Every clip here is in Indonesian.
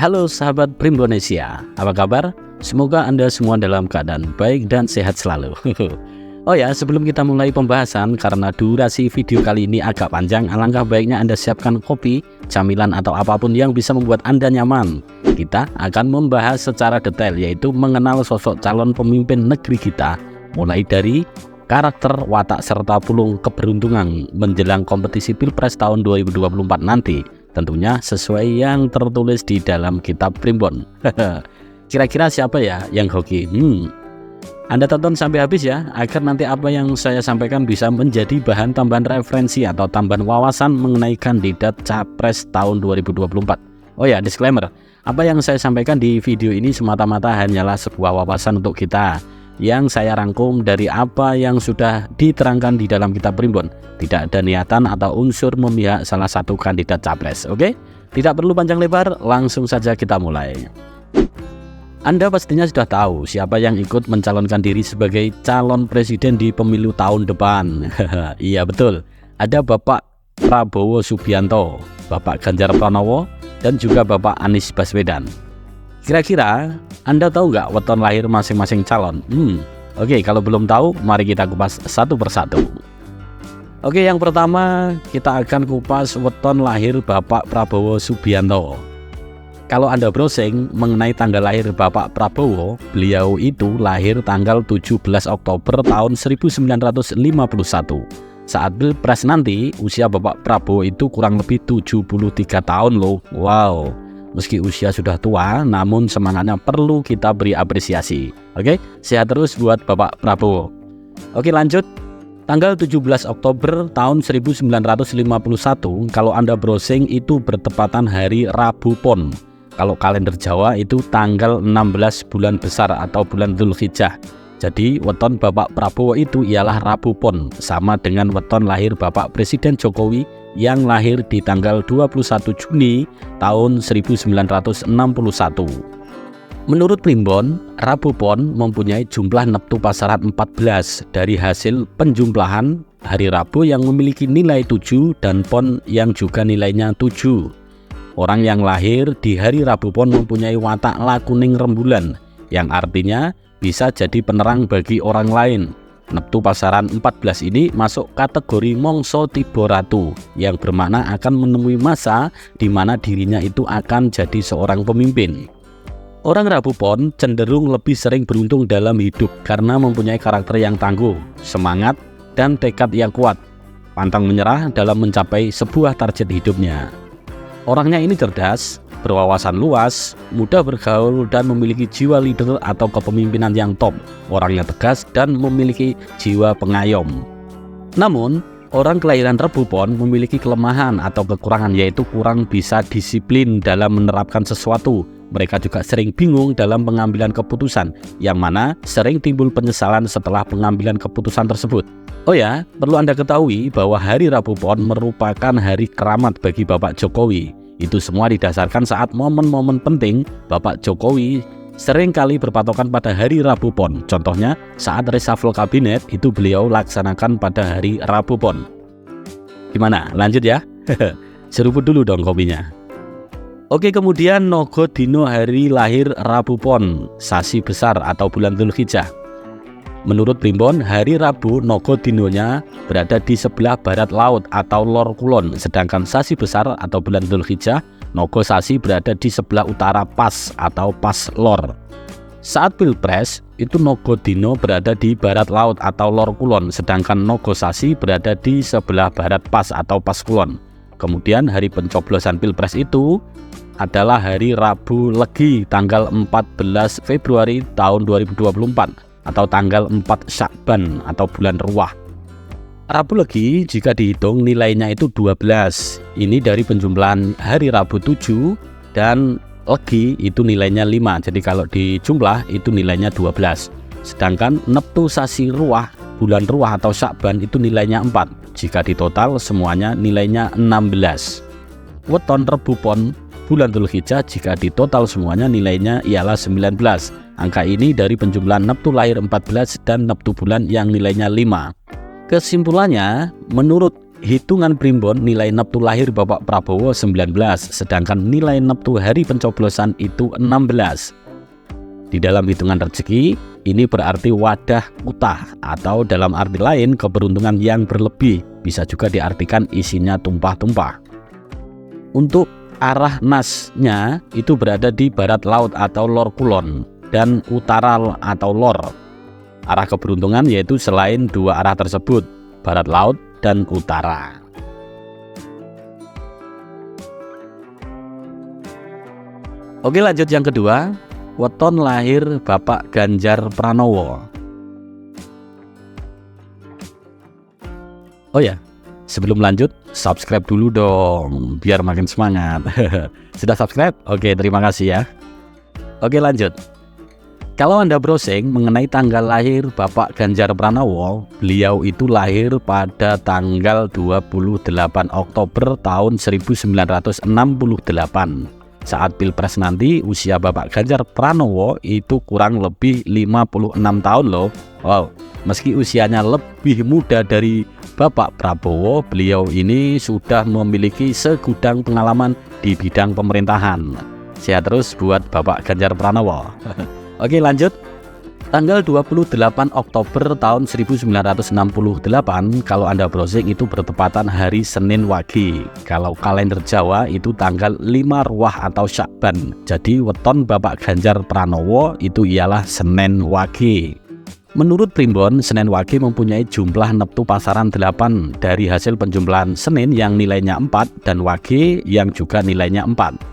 Halo sahabat Primbonesia, apa kabar? Semoga Anda semua dalam keadaan baik dan sehat selalu. Oh ya, sebelum kita mulai pembahasan, karena durasi video kali ini agak panjang, alangkah baiknya Anda siapkan kopi, camilan atau apapun yang bisa membuat Anda nyaman. Kita akan membahas secara detail, yaitu mengenal sosok calon pemimpin negeri kita, mulai dari karakter, watak, serta pulung keberuntungan menjelang kompetisi Pilpres tahun 2024 nanti. Tentunya sesuai yang tertulis di dalam kitab Primbon. Kira-kira siapa ya yang hoki? Anda tonton sampai habis ya, agar nanti apa yang saya sampaikan bisa menjadi bahan tambahan referensi atau tambahan wawasan mengenai kandidat Capres tahun 2024. Oh ya, disclaimer, apa yang saya sampaikan di video ini semata-mata hanyalah sebuah wawasan untuk kita, yang saya rangkum dari apa yang sudah diterangkan di dalam kitab Primbon. Tidak ada niatan atau unsur memihak salah satu kandidat capres. Oke? Tidak perlu panjang lebar, langsung saja kita mulai. Anda pastinya sudah tahu siapa yang ikut mencalonkan diri sebagai calon presiden di pemilu tahun depan. Iya betul, ada Bapak Prabowo Subianto, Bapak Ganjar Pranowo, dan juga Bapak Anies Baswedan. Kira-kira Anda tahu nggak weton lahir masing-masing calon? Oke, kalau belum tahu, mari kita kupas satu persatu. Oke, yang pertama kita akan kupas weton lahir Bapak Prabowo Subianto. Kalau Anda browsing mengenai tanggal lahir Bapak Prabowo, beliau itu lahir tanggal 17 Oktober tahun 1951. Saat Pilpres nanti, usia Bapak Prabowo itu kurang lebih 73 tahun loh. Wow. Meski usia sudah tua, namun semangatnya perlu kita beri apresiasi. Oke, sehat terus buat Bapak Prabowo. Oke, lanjut. Tanggal 17 Oktober tahun 1951, kalau Anda browsing itu bertepatan hari Rabu Pon. Kalau kalender Jawa itu tanggal 16 bulan besar atau bulan Dzulhijjah. Jadi weton Bapak Prabowo itu ialah Rabu Pon, sama dengan weton lahir Bapak Presiden Jokowi yang lahir di tanggal 21 Juni tahun 1961. Menurut Primbon, Rabu Pon mempunyai jumlah neptu pasaran 14 dari hasil penjumlahan hari Rabu yang memiliki nilai 7 dan Pon yang juga nilainya 7. Orang yang lahir di hari Rabu Pon mempunyai watak lakuning rembulan, yang artinya bisa jadi penerang bagi orang lain. Neptu pasaran 14 ini masuk kategori mongso tiba ratu, yang bermakna akan menemui masa di mana dirinya itu akan jadi seorang pemimpin. Orang Rabu Pon cenderung lebih sering beruntung dalam hidup karena mempunyai karakter yang tangguh, semangat, dan tekad yang kuat, pantang menyerah dalam mencapai sebuah target hidupnya. Orangnya ini cerdas, berwawasan luas, mudah bergaul, dan memiliki jiwa leader atau kepemimpinan yang top. Orangnya tegas dan memiliki jiwa pengayom. Namun, orang kelahiran Rabu Pon memiliki kelemahan atau kekurangan, yaitu kurang bisa disiplin dalam menerapkan sesuatu. Mereka juga sering bingung dalam pengambilan keputusan, yang mana sering timbul penyesalan setelah pengambilan keputusan tersebut. Oh ya, perlu Anda ketahui bahwa hari Rabu Pon merupakan hari keramat bagi Bapak Jokowi. Itu semua didasarkan saat momen-momen penting Bapak Jokowi sering kali berpatokan pada hari Rabu Pon. Contohnya saat reshuffle kabinet itu beliau laksanakan pada hari Rabu Pon. Gimana? Lanjut ya? Seruput dulu dong kopinya. Oke, kemudian Nogo Dino hari lahir Rabu Pon, sasi besar atau bulan Dzulhijjah. Menurut Primbon, hari Rabu Nogo Dinonya berada di sebelah barat laut atau lor kulon, sedangkan sasi besar atau bulan Dzulhijjah, Nogo Sasi berada di sebelah utara pas atau pas lor. Saat Pilpres, itu Nogo Dino berada di barat laut atau lor kulon, sedangkan Nogo Sasi berada di sebelah barat pas atau pas kulon. Kemudian hari pencoblosan Pilpres itu adalah hari Rabu Legi tanggal 14 Februari tahun 2024 atau tanggal 4 Syakban atau bulan Ruwah. Rabu Legi jika dihitung nilainya itu 12. Ini dari penjumlahan hari Rabu 7 dan Legi itu nilainya 5. Jadi kalau dijumlah itu nilainya 12. Sedangkan neptu sasi Ruwah, bulan Ruwah atau Syakban itu nilainya 4. Jika ditotal semuanya nilainya 16. Weton Rebu Pon bulan Dzulhijjah jika ditotal semuanya nilainya ialah 19. Angka ini dari penjumlahan neptu lahir 14 dan neptu bulan yang nilainya 5. Kesimpulannya, menurut hitungan primbon nilai neptu lahir Bapak Prabowo 19, sedangkan nilai neptu hari pencoblosan itu 16. Di dalam hitungan rezeki, ini berarti wadah utah atau dalam arti lain keberuntungan yang berlebih, bisa juga diartikan isinya tumpah-tumpah. Untuk arah nasnya itu berada di barat laut atau lor kulon dan utara atau lor. Arah keberuntungan yaitu selain dua arah tersebut, barat laut dan utara. Oke, lanjut yang kedua, weton lahir Bapak Ganjar Pranowo. Oh ya, sebelum lanjut, subscribe dulu dong biar makin semangat. Sudah subscribe? Oke, terima kasih ya. Oke, lanjut. Kalau Anda browsing mengenai tanggal lahir Bapak Ganjar Pranowo, beliau itu lahir pada tanggal 28 Oktober tahun 1968. Saat Pilpres nanti, usia Bapak Ganjar Pranowo itu kurang lebih 56 tahun loh. Wow, meski usianya lebih muda dari Bapak Prabowo, beliau ini sudah memiliki segudang pengalaman di bidang pemerintahan. Sehat terus buat Bapak Ganjar Pranowo. Oke, lanjut. Tanggal 28 Oktober tahun 1968, kalau Anda browsing itu bertepatan hari Senin Wage. Kalau kalender Jawa itu tanggal 5 Ruah atau Syakban. Jadi weton Bapak Ganjar Pranowo itu ialah Senin Wage. Menurut Primbon, Senin Wage mempunyai jumlah neptu pasaran 8 dari hasil penjumlahan Senin yang nilainya 4 dan Wage yang juga nilainya 4.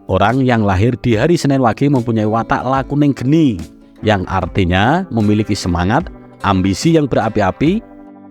Orang yang lahir di hari Senin Wage mempunyai watak lakuning geni, yang artinya memiliki semangat, ambisi yang berapi-api.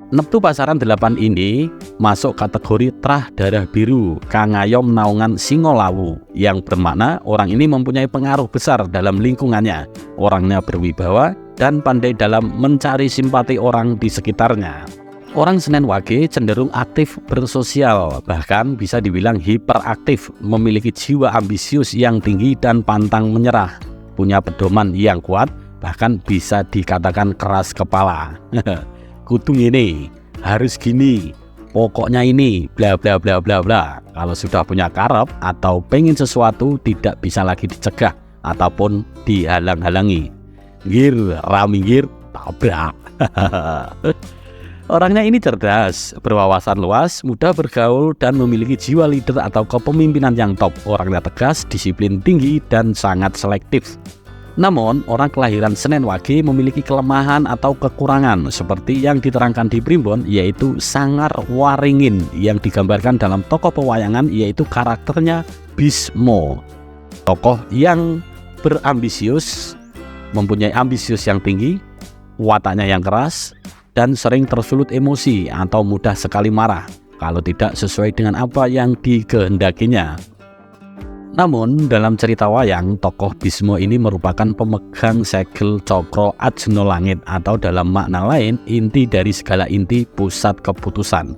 Neptu pasaran 8 ini masuk kategori trah darah biru, kangayom naungan singolawu, yang bermakna orang ini mempunyai pengaruh besar dalam lingkungannya, orangnya berwibawa dan pandai dalam mencari simpati orang di sekitarnya. Orang Senin Wage cenderung aktif bersosial, bahkan bisa dibilang hiperaktif, memiliki jiwa ambisius yang tinggi dan pantang menyerah, punya pedoman yang kuat, bahkan bisa dikatakan keras kepala. Kudu ini, harus gini, pokoknya ini, bla bla bla bla bla. Kalau sudah punya karep atau pengen sesuatu tidak bisa lagi dicegah ataupun dihalang-halangi. Gir, ramingir, tabrak. Orangnya ini cerdas, berwawasan luas, mudah bergaul, dan memiliki jiwa leader atau kepemimpinan yang top. Orangnya tegas, disiplin tinggi, dan sangat selektif. Namun, orang kelahiran Senin Wage memiliki kelemahan atau kekurangan seperti yang diterangkan di Primbon, yaitu sangar waringin, yang digambarkan dalam tokoh pewayangan yaitu karakternya Bismo. Tokoh yang berambisius, mempunyai ambisius yang tinggi, wataknya yang keras, dan sering tersulut emosi atau mudah sekali marah kalau tidak sesuai dengan apa yang dikehendakinya. Namun dalam cerita wayang, tokoh Bismo ini merupakan pemegang segel cokro Ajno Langit, atau dalam makna lain inti dari segala inti, pusat keputusan.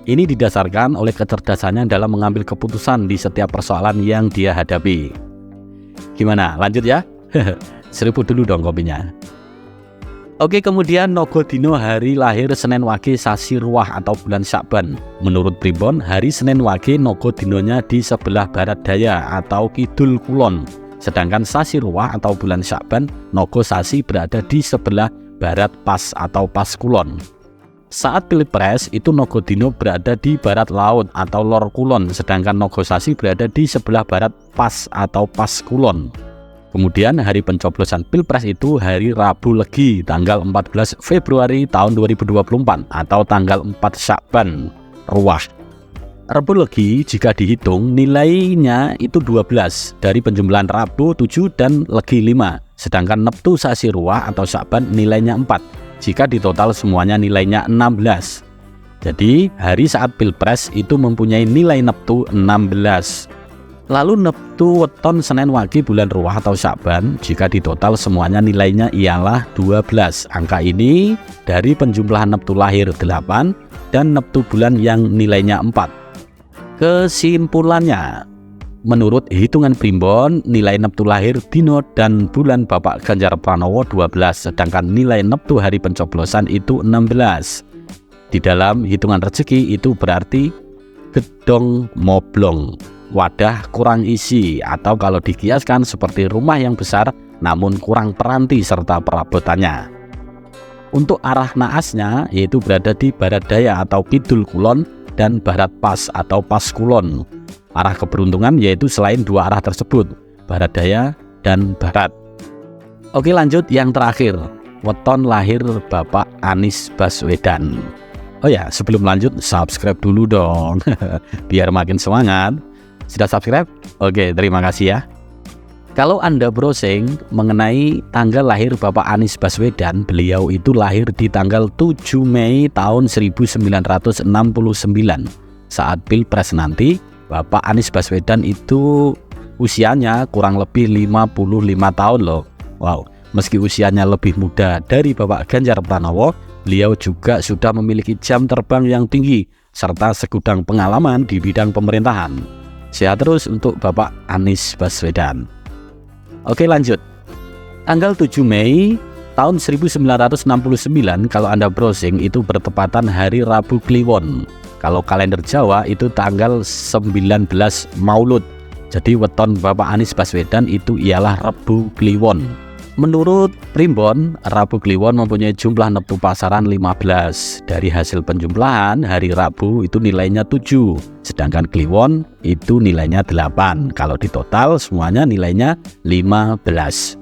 Ini didasarkan oleh kecerdasannya dalam mengambil keputusan di setiap persoalan yang dia hadapi. Gimana, lanjut ya? Seruput dulu dong kopinya. Oke, kemudian Nogodino hari lahir Senin Wage sasi Ruah atau bulan Syakban. Menurut Primbon, hari Senin Wage Nogodinonya di sebelah barat daya atau kidul kulon. Sedangkan sasi Ruah atau bulan Syakban, Nogo Sasi berada di sebelah barat pas atau pas kulon. Saat Pilpres itu Nogodino berada di barat laut atau lor kulon, sedangkan Nogo Sasi berada di sebelah barat pas atau pas kulon. Kemudian hari pencoblosan Pilpres itu hari Rabu Legi tanggal 14 Februari tahun 2024 atau tanggal 4 Syakban Ruah. Rabu Legi jika dihitung nilainya itu 12 dari penjumlahan Rabu 7 dan Legi 5. Sedangkan Neptu Sasi Ruah atau Syakban nilainya 4. Jika ditotal semuanya nilainya 16. Jadi hari saat Pilpres itu mempunyai nilai Neptu 16. Lalu Neptu weton Senin Wage bulan Ruah atau Syakban, jika ditotal semuanya nilainya ialah 12. Angka ini dari penjumlahan Neptu lahir 8 dan Neptu bulan yang nilainya 4. Kesimpulannya, menurut hitungan Primbon, nilai Neptu lahir dino dan bulan Bapak Ganjar Pranowo 12, sedangkan nilai Neptu hari pencoblosan itu 16. Di dalam hitungan rezeki itu berarti gedong moblong, wadah kurang isi, atau kalau dikiaskan seperti rumah yang besar namun kurang peranti serta perabotannya. Untuk arah naasnya yaitu berada di barat daya atau kidul kulon dan barat pas atau pas kulon. Arah keberuntungan yaitu selain dua arah tersebut, barat daya dan barat. Oke, lanjut yang terakhir, weton lahir Bapak Anies Baswedan. Oh ya, sebelum lanjut subscribe dulu dong biar makin semangat. Sudah subscribe? Oke, terima kasih ya. Kalau Anda browsing mengenai tanggal lahir Bapak Anies Baswedan, beliau itu lahir di tanggal 7 Mei tahun 1969. Saat Pilpres nanti, Bapak Anies Baswedan itu usianya kurang lebih 55 tahun loh. Wow, meski usianya lebih muda dari Bapak Ganjar Pranowo, beliau juga sudah memiliki jam terbang yang tinggi serta segudang pengalaman di bidang pemerintahan. Sehat terus untuk Bapak Anies Baswedan. Oke, lanjut. Tanggal 7 Mei tahun 1969 kalau Anda browsing itu bertepatan hari Rabu Kliwon. Kalau kalender Jawa itu tanggal 19 Maulud. Jadi weton Bapak Anies Baswedan itu ialah Rabu Kliwon. Menurut Primbon, Rabu Kliwon mempunyai jumlah neptu pasaran 15. Dari hasil penjumlahan, hari Rabu itu nilainya 7, sedangkan Kliwon itu nilainya 8. Kalau ditotal semuanya nilainya 15.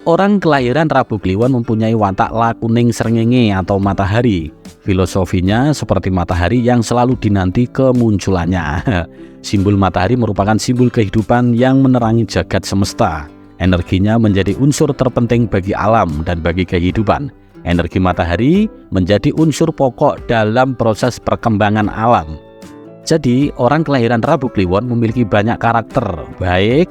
Orang kelahiran Rabu Kliwon mempunyai watak lakuning srengenge atau matahari. Filosofinya seperti matahari yang selalu dinanti kemunculannya. Simbol matahari merupakan simbol kehidupan yang menerangi jagat semesta. Energinya menjadi unsur terpenting bagi alam dan bagi kehidupan. Energi matahari menjadi unsur pokok dalam proses perkembangan alam. Jadi, orang kelahiran Rabu Kliwon memiliki banyak karakter, baik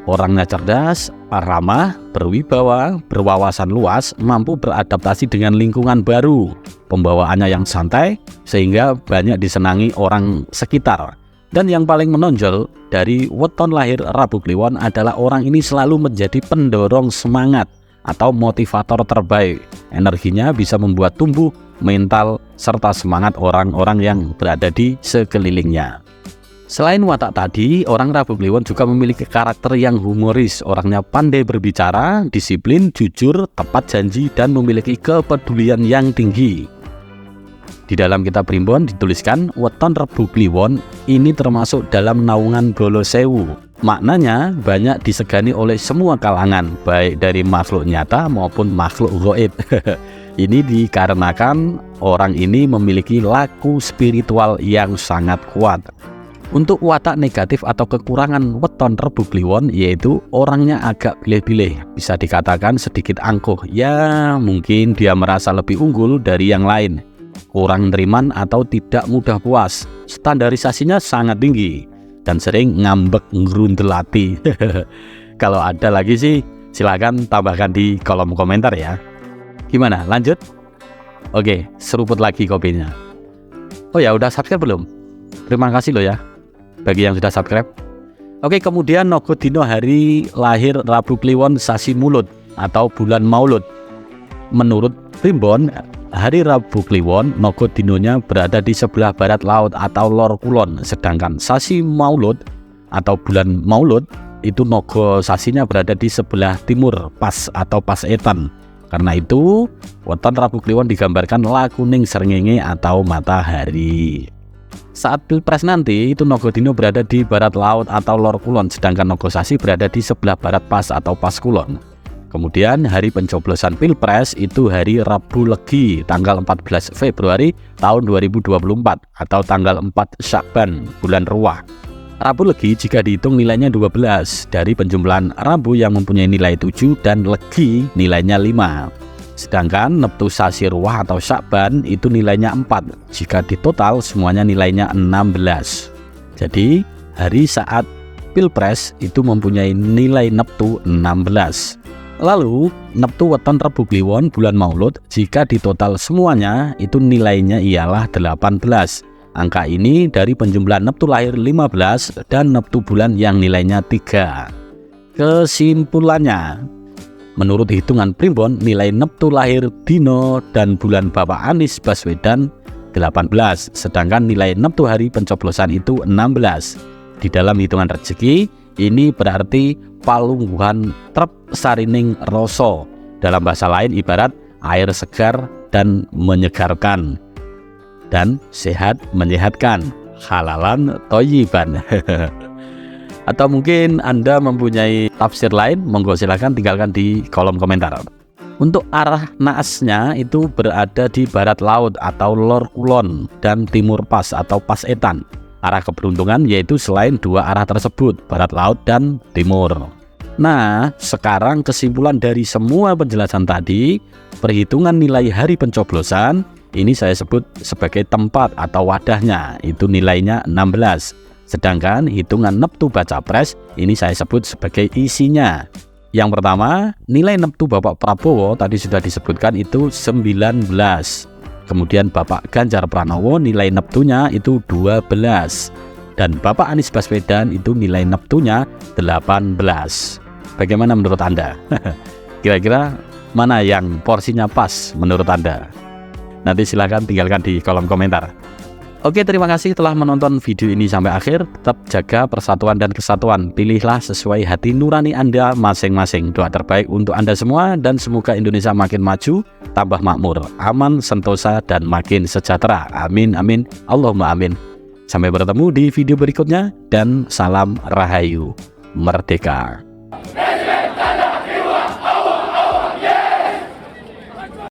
orangnya cerdas, ramah, berwibawa, berwawasan luas, mampu beradaptasi dengan lingkungan baru, pembawaannya yang santai, sehingga banyak disenangi orang sekitar. Dan yang paling menonjol dari weton lahir Rabu Kliwon adalah orang ini selalu menjadi pendorong semangat atau motivator terbaik. Energinya bisa membuat tumbuh mental serta semangat orang-orang yang berada di sekelilingnya. Selain watak tadi, orang Rabu Kliwon juga memiliki karakter yang humoris. Orangnya pandai berbicara, disiplin, jujur, tepat janji, dan memiliki kepedulian yang tinggi. Di dalam kitab Primbon dituliskan weton Rabu Kliwon ini termasuk dalam naungan Golo Sewu. Maknanya banyak disegani oleh semua kalangan, baik dari makhluk nyata maupun makhluk gaib. Ini dikarenakan orang ini memiliki laku spiritual yang sangat kuat. Untuk watak negatif atau kekurangan weton Rabu Kliwon yaitu orangnya agak pilih-pilih, bisa dikatakan sedikit angkuh. Ya, mungkin dia merasa lebih unggul dari yang lain. Kurang neriman atau tidak mudah puas. Standarisasinya sangat tinggi dan sering ngambek ngerundelati. Kalau ada lagi sih silakan tambahkan di kolom komentar ya. Gimana, lanjut? Oke, seruput lagi kopinya. Oh ya, udah subscribe belum? Terima kasih loh ya bagi yang sudah subscribe. Oke, kemudian Nogo Dino hari lahir Rabu Kliwon sasi Mulud atau bulan Maulud. Menurut Primbon, hari Rabu Kliwon Nogo Dinonya berada di sebelah barat laut atau lor kulon, sedangkan sasi Maulud atau bulan Maulud itu Nogo sasinya berada di sebelah timur pas atau pas etan. Karena itu weton Rabu Kliwon digambarkan lakuning srengenge atau matahari. Saat Pilpres nanti itu Nogo Dino berada di barat laut atau lor kulon, sedangkan Nogo sasi berada di sebelah barat pas atau pas kulon. Kemudian hari pencoblosan Pilpres itu hari Rabu Legi tanggal 14 Februari tahun 2024 atau tanggal 4 Syakban bulan Ruwah. Rabu Legi jika dihitung nilainya 12 dari penjumlahan Rabu yang mempunyai nilai 7 dan Legi nilainya 5. Sedangkan neptu sasi Ruwah atau Syakban itu nilainya 4. Jika ditotal semuanya nilainya 16. Jadi hari saat Pilpres itu mempunyai nilai neptu 16. Lalu neptu weton Rabu Kliwon bulan Maulud jika ditotal semuanya itu nilainya ialah 18. Angka ini dari penjumlahan neptu lahir 15 dan neptu bulan yang nilainya 3. Kesimpulannya, menurut hitungan Primbon, nilai neptu lahir dino dan bulan Bapak Anies Baswedan 18, sedangkan nilai neptu hari pencoblosan itu 16. Di dalam hitungan rezeki, ini berarti palungguhan trep sarining rasa. Dalam bahasa lain ibarat air segar dan menyegarkan, dan sehat menyehatkan, halalan thayyiban. Atau mungkin Anda mempunyai tafsir lain, monggo silahkan tinggalkan di kolom komentar. Untuk arah naasnya itu berada di barat laut atau lor kulon dan timur pas atau pas etan. Arah keberuntungan yaitu selain dua arah tersebut, barat laut dan timur. Nah, sekarang kesimpulan dari semua penjelasan tadi, perhitungan nilai hari pencoblosan ini saya sebut sebagai tempat atau wadahnya, itu nilainya 16. Sedangkan hitungan neptu baca pres ini saya sebut sebagai isinya. Yang pertama, nilai neptu Bapak Prabowo tadi sudah disebutkan itu 19. Kemudian Bapak Ganjar Pranowo nilai neptunya itu 12. Dan Bapak Anies Baswedan itu nilai neptunya 18. Bagaimana menurut Anda? Kira-kira mana yang porsinya pas menurut Anda? Nanti silahkan tinggalkan di kolom komentar. Oke, terima kasih telah menonton video ini sampai akhir. Tetap jaga persatuan dan kesatuan. Pilihlah sesuai hati nurani Anda masing-masing. Doa terbaik untuk Anda semua dan semoga Indonesia makin maju, tambah makmur, aman, sentosa, dan makin sejahtera. Amin, amin, Allahumma amin. Sampai bertemu di video berikutnya dan salam Rahayu Merdeka.